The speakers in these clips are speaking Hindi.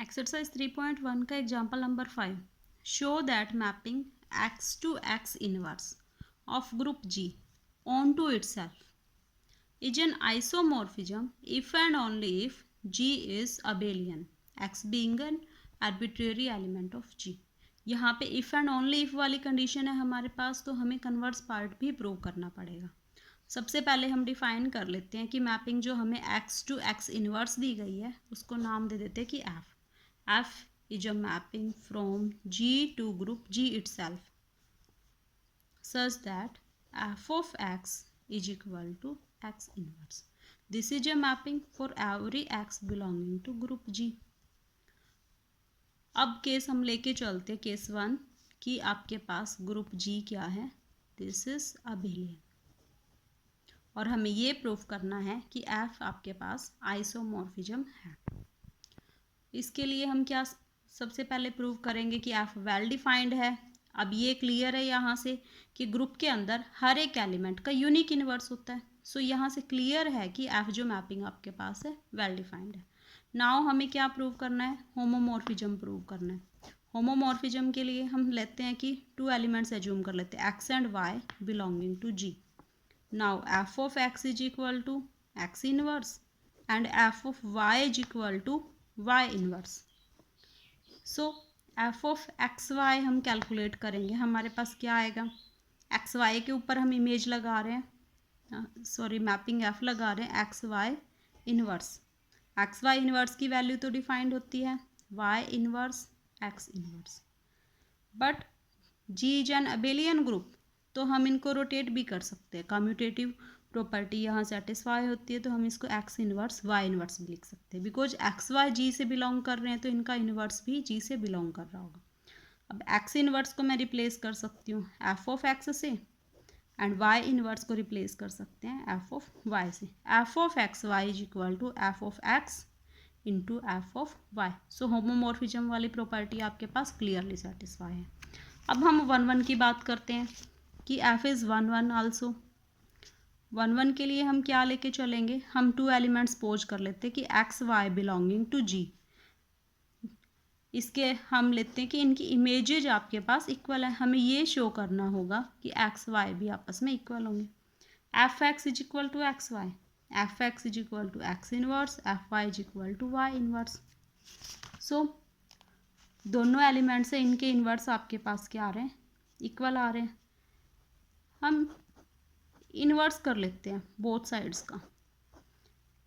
एक्सरसाइज 3.1 का example number 5. Show that mapping x to x inverse of group G onto itself is an isomorphism if and only if G is abelian, x being an arbitrary element of G. यहाँ पे if and only if वाली कंडीशन है हमारे पास, तो हमें कन्वर्स पार्ट भी प्रूव करना पड़ेगा. सबसे पहले हम डिफाइन कर लेते हैं कि मैपिंग जो हमें x to x इनवर्स दी गई है उसको नाम दे देते हैं कि f. F is a mapping from G to group G itself such that f of x is equal to x inverse. This is a mapping for every x belonging to group G. अब केस हम लेके चलते केस 1 कि आपके पास ग्रुप G क्या है, दिस इज अबेलियन, और हमें ये प्रूफ करना है कि F आपके पास आइसोमॉर्फिज्म है. इसके लिए हम क्या सबसे पहले प्रूव करेंगे कि F वेल डिफाइंड है. अब ये क्लियर है यहाँ से कि ग्रुप के अंदर हर एक एलिमेंट का यूनिक इनवर्स होता है. सो यहाँ से क्लियर है कि F जो मैपिंग आपके पास है वेल डिफाइंड है. नाउ हमें क्या प्रूव करना है, होमोमॉर्फिज्म प्रूव करना है. होमोमॉर्फिज्म के लिए हम लेते हैं कि 2 एलिमेंट्स एज्यूम कर लेते हैं, x and y belonging to G. Now f of x is equal to x inverse and f of y is equal to y inverse. So f of X Y हम कैलकुलेट करेंगे. हमारे पास क्या आएगा, एक्स वाई के ऊपर हम इमेज लगा रहे हैं, मैपिंग f लगा रहे हैं X Y inverse. X Y inverse की वैल्यू तो डिफाइंड होती है y inverse x inverse, but G is an abelian group, तो हम इनको रोटेट भी कर सकते हैं. कम्यूटेटिव प्रॉपर्टी यहाँ सेटिस्फाई होती है, तो हम इसको x इनवर्स y इनवर्स भी लिख सकते हैं. बिकॉज एक्स वाई G से बिलोंग कर रहे हैं तो इनका इनवर्स भी G से बिलोंग कर रहा होगा. अब x इनवर्स को मैं रिप्लेस कर सकती हूँ f ऑफ x से, एंड y इनवर्स को रिप्लेस कर सकते हैं f ऑफ y से. f of X Y is equal to f of x into f of y. So homomorphism वाली प्रॉपर्टी आपके पास क्लियरली सेटिस्फाई है. अब हम 1 की बात करते हैं कि f इज़ 1 आल्सो. 1 के लिए हम क्या लेके चलेंगे, हम 2 एलिमेंट्स पोज कर लेते हैं कि X Y belonging to G. इसके हम लेते हैं कि इनकी इमेजेज आपके पास इक्वल है. हमें ये शो करना होगा कि एक्स वाई भी आपस में इक्वल होंगे. F X is equal to X Y, F X is equal to X inverse, F Y is equal to Y inverse. So दोनों एलिमेंट से इनके इनवर्स आपके पास क्या आ रहे हैं, इक्वल आ रहे हैं. हम इनवर्स कर लेते हैं बोथ साइड्स का.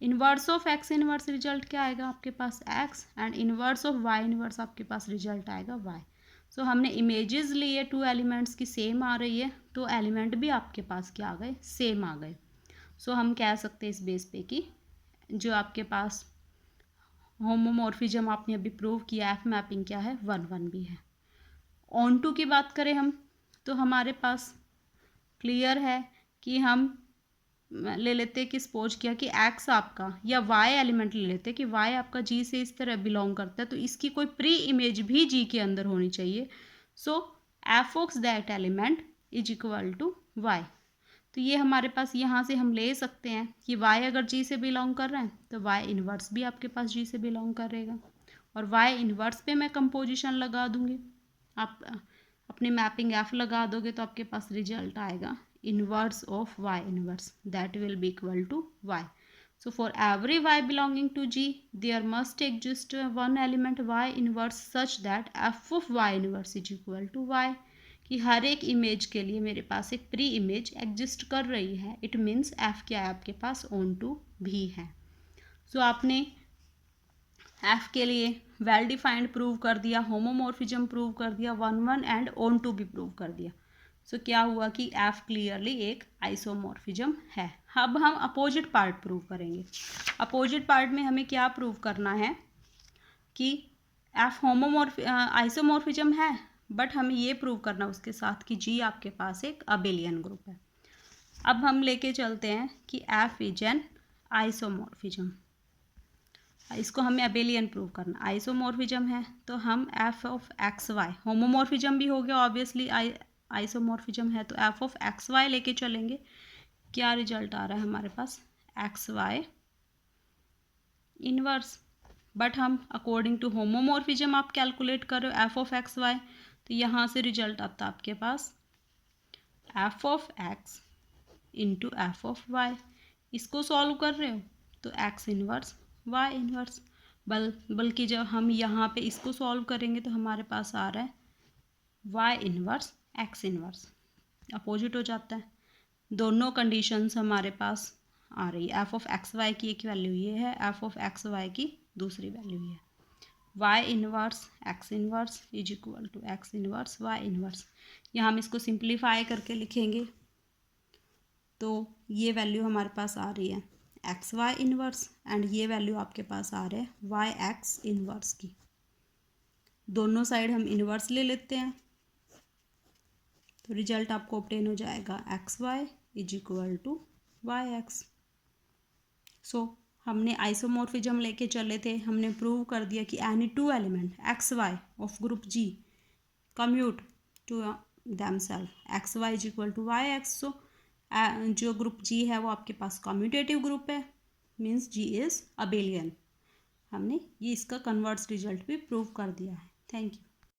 Inverse of x inverse result क्या आएगा आपके पास x, and inverse of y inverse आपके पास रिजल्ट आएगा y. सो हमने इमेजेस लिए 2 एलिमेंट्स की सेम आ रही है, तो एलिमेंट भी आपके पास क्या आ गए, सेम आ गए. सो हम कह सकते हैं इस बेस पे कि जो आपके पास होमोमॉर्फिज्म आपने अभी प्रूव किया एफ मैपिंग क्या है, 1 भी है. ऑन टू की बात करें हम, तो हमारे पास क्लियर है कि हम ले लेते हैं कि सपोज किया कि x आपका या y एलिमेंट ले लेते हैं कि y आपका G से इस तरह बिलोंग करता है, तो इसकी कोई प्री इमेज भी G के अंदर होनी चाहिए. So f of that element is equal to y. तो ये हमारे पास यहाँ से हम ले सकते हैं कि y अगर G से बिलोंग कर रहे हैं तो y इन्वर्स भी आपके पास G से बिलोंग करेगा, और y इन्वर्स पे मैं कंपोजिशन लगा दूंगी. आप अपनी मैपिंग f लगा दोगे तो आपके पास रिजल्ट आएगा inverse of y inverse, that will be equal to y. So for every y belonging to G, there must exist one element y inverse such that f of y inverse is equal to y. कि हर एक इमेज के लिए मेरे पास एक प्री इमेज एग्जिस्ट कर रही है. इट मीन्स f क्या है आपके पास, ऑन टू भी है. सो आपने f के लिए वेल डिफाइंड प्रूव कर दिया, होमोमॉर्फिज्म प्रूव कर दिया, 1 एंड ऑन टू भी प्रूव कर दिया. सो क्या हुआ कि f क्लियरली एक आइसोमॉर्फिज्म है. अब हम अपोजिट पार्ट प्रूव करेंगे. अपोजिट पार्ट में हमें क्या प्रूव करना है कि f आइसोमॉर्फिज्म है, बट हमें ये प्रूव करना उसके साथ कि G आपके पास एक अबेलियन ग्रुप है. अब हम लेके चलते हैं कि f इज एन आइसोमॉर्फिज्म. इसको हमें अबेलियन प्रूव करना. आइसोमॉर्फिज्म है तो हम f of X Y, homomorphism भी हो गया ऑब्वियसली, आइसोमॉर्फिज्म है तो f ऑफ एक्स वाई लेके चलेंगे. क्या रिजल्ट आ रहा है हमारे पास, एक्स वाई इनवर्स. बट हम अकॉर्डिंग टू होमोमॉर्फिज्म आप कैलकुलेट कर रहे हो एफ ऑफ एक्स वाई, तो यहाँ से रिजल्ट आता है आपके पास F of X into F of Y. इसको सॉल्व कर रहे हो तो एक्स इनवर्स वाई इनवर्स, बल्कि जब हम यहाँ पे इसको सॉल्व करेंगे तो हमारे पास आ रहा है Y inverse X inverse, opposite हो जाता है। दोनों कंडीशंस हमारे पास आ रही है। एफ ऑफ एक्स वाई की एक वैल्यू ये है, एफ ऑफ एक्स वाई की दूसरी वैल्यू ये है। Y inverse X inverse is equal to X inverse Y inverse. यहाँ हम इसको सिंप्लीफाई करके लिखेंगे तो ये वैल्यू हमारे पास आ रही है एक्स वाई इनवर्स, एंड ये वैल्यू आपके पास आ रहा है वाई एक्स इनवर्स की। दोनों साइड हम इनवर्स ले लेते हैं तो रिजल्ट आपको ऑब्टेन हो जाएगा X Y is equal to Y X. So हमने आइसोमॉर्फिज्म लेके चले थे, हमने प्रूव कर दिया कि any two element X Y of group G commute to themselves X Y is equal to Y X. So जो ग्रुप जी है वो आपके पास कम्यूटेटिव ग्रुप है, मीन्स जी इज अबेलियन। हमने ये इसका कन्वर्स रिजल्ट भी प्रूव कर दिया है। Thank you.